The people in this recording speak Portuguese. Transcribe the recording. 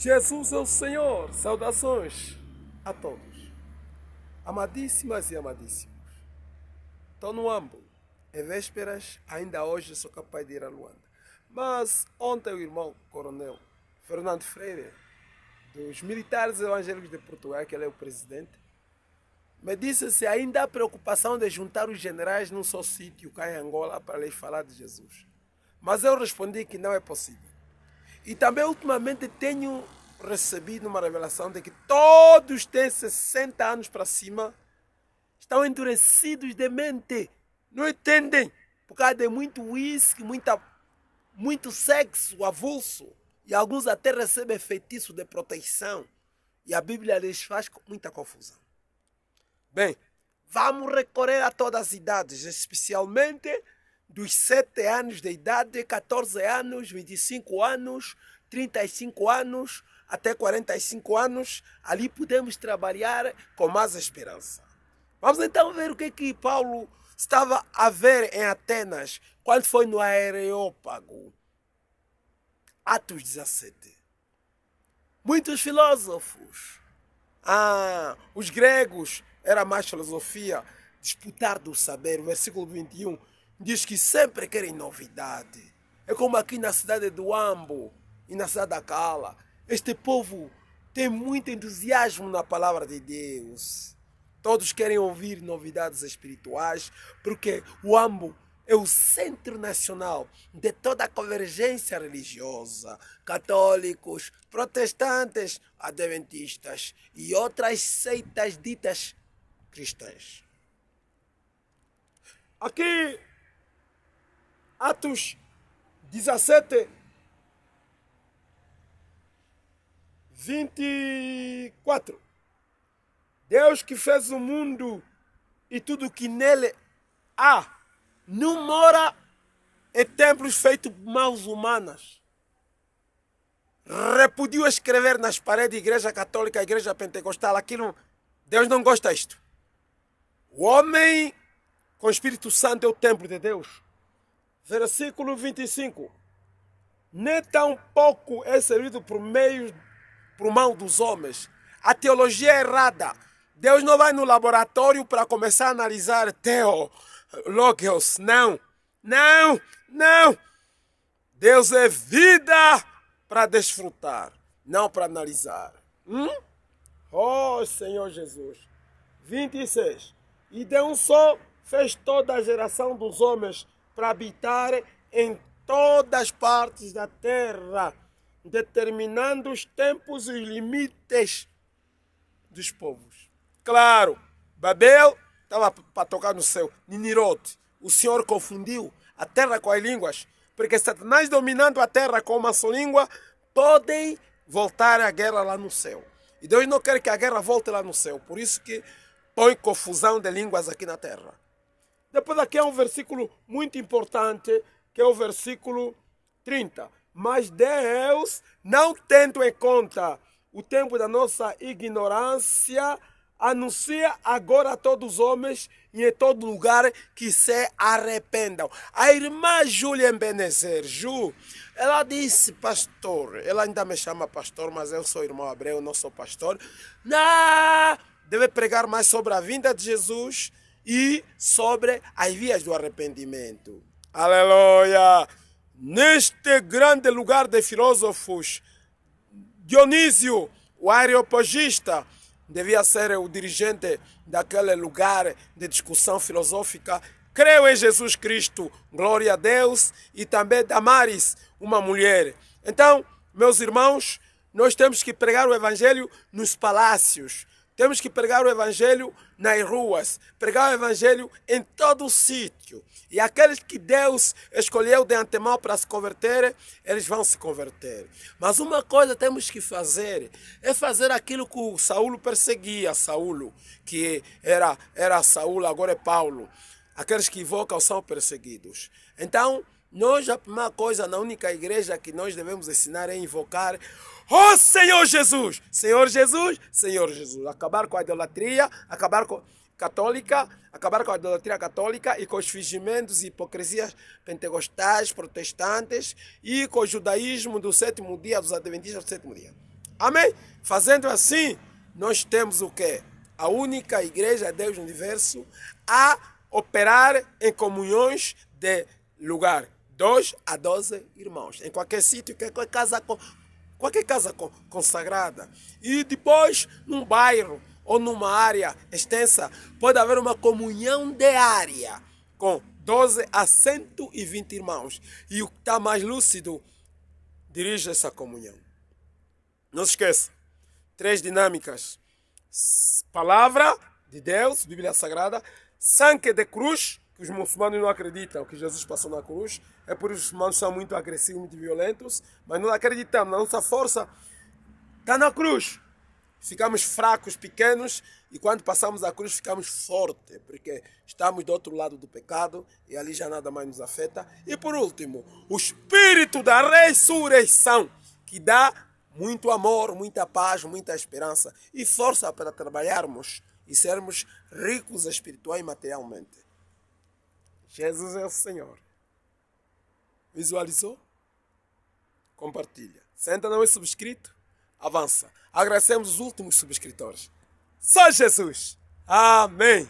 Jesus é o Senhor. Saudações a todos. Amadíssimas e amadíssimos. Estou no Ambo. Em vésperas, ainda hoje sou capaz de ir a Luanda. Mas ontem o irmão coronel Fernando Freire, dos militares evangélicos de Portugal, que ele é o presidente, me disse se ainda há preocupação de juntar os generais num só sítio cá em Angola para lhes falar de Jesus. Mas eu respondi que não é possível. E também ultimamente tenho recebido uma revelação de que todos têm 60 anos para cima, estão endurecidos de mente, não entendem, por causa de muito uísque, muito sexo avulso, e alguns até recebem feitiço de proteção, e a Bíblia lhes faz muita confusão. Bem, vamos recorrer a todas as idades, especialmente dos 7 anos de idade, 14 anos, 25 anos, 35 anos, até 45 anos, ali podemos trabalhar com mais esperança. Vamos então ver o que Paulo estava a ver em Atenas, quando foi no Areópago. Atos 17. Muitos filósofos. Os gregos, era mais filosofia, disputar do saber. O versículo 21 diz que sempre querem novidade. É como aqui na cidade do Ambo e na cidade da Cala. Este povo tem muito entusiasmo na palavra de Deus. Todos querem ouvir novidades espirituais, porque o Ambo é o centro nacional de toda a convergência religiosa. Católicos, protestantes, adventistas e outras seitas ditas cristãs. Aqui, Atos 17, 24. Deus que fez o mundo e tudo que nele há, não mora em templos feitos por mãos humanas. Repudiu escrever nas paredes da Igreja Católica, Igreja Pentecostal, aquilo, Deus não gosta disto. O homem com o Espírito Santo é o templo de Deus. Versículo 25. Nem tão pouco é servido por mão dos homens. A teologia é errada. Deus não vai no laboratório para começar a analisar teológicos. Não. Deus é vida para desfrutar, não para analisar. Oh, Senhor Jesus. 26. E de um só fez toda a geração dos homens para habitar em todas as partes da terra, determinando os tempos e os limites dos povos. Claro, Babel estava para tocar no céu, Ninirote. O Senhor confundiu a terra com as línguas, porque Satanás dominando a terra com uma só língua, podem voltar a guerra lá no céu. E Deus não quer que a guerra volte lá no céu, por isso que põe confusão de línguas aqui na terra. Depois aqui é um versículo muito importante, que é o versículo 30. Mas Deus, não tendo em conta o tempo da nossa ignorância, anuncia agora a todos os homens e em todo lugar que se arrependam. A irmã Júlia Benezer, ela disse, pastor, ela ainda me chama pastor, mas eu sou irmão Abreu, não sou pastor. Não, deve pregar mais sobre a vinda de Jesus e sobre as vias do arrependimento. Aleluia! Neste grande lugar de filósofos, Dionísio, o areopagista, devia ser o dirigente daquele lugar de discussão filosófica. Creu em Jesus Cristo, glória a Deus, e também Damaris, uma mulher. Então, meus irmãos, nós temos que pregar o evangelho nos palácios. Temos que pregar o evangelho nas ruas, pregar o evangelho em todo o sítio. E aqueles que Deus escolheu de antemão para se converter, eles vão se converter. Mas uma coisa temos que fazer, é fazer aquilo que o Saulo perseguia. Saulo, que era Saulo, agora é Paulo. Aqueles que invocam são perseguidos. Então, nós, a primeira coisa, na única igreja que nós devemos ensinar é invocar: ó Senhor Jesus! Senhor Jesus! Senhor Jesus! Acabar com a idolatria, acabar com a idolatria católica e com os fingimentos e hipocrisias pentecostais, protestantes e com o judaísmo do sétimo dia, dos adventistas do sétimo dia. Amém? Fazendo assim, nós temos o quê? A única igreja de Deus no universo a operar em comunhões de lugar. 2 a 12 irmãos. Em qualquer sítio, qualquer casa consagrada. E depois, num bairro ou numa área extensa, pode haver uma comunhão diária com 12 a 120 irmãos. E o que está mais lúcido dirige essa comunhão. Não se esqueça. 3 dinâmicas. Palavra de Deus, Bíblia Sagrada. Sangue de cruz, que os muçulmanos não acreditam que Jesus passou na cruz. É por isso que os muçulmanos são muito agressivos, muito violentos. Mas nós acreditamos, a nossa força está na cruz. Ficamos fracos, pequenos, e quando passamos a cruz ficamos fortes, porque estamos do outro lado do pecado e ali já nada mais nos afeta. E por último, o Espírito da ressurreição, que dá muito amor, muita paz, muita esperança e força para trabalharmos e sermos ricos espiritual e materialmente. Jesus é o Senhor. Visualizou? Compartilha. Se ainda não é subscrito, avança. Agradecemos os últimos subscritores. Só Jesus. Amém.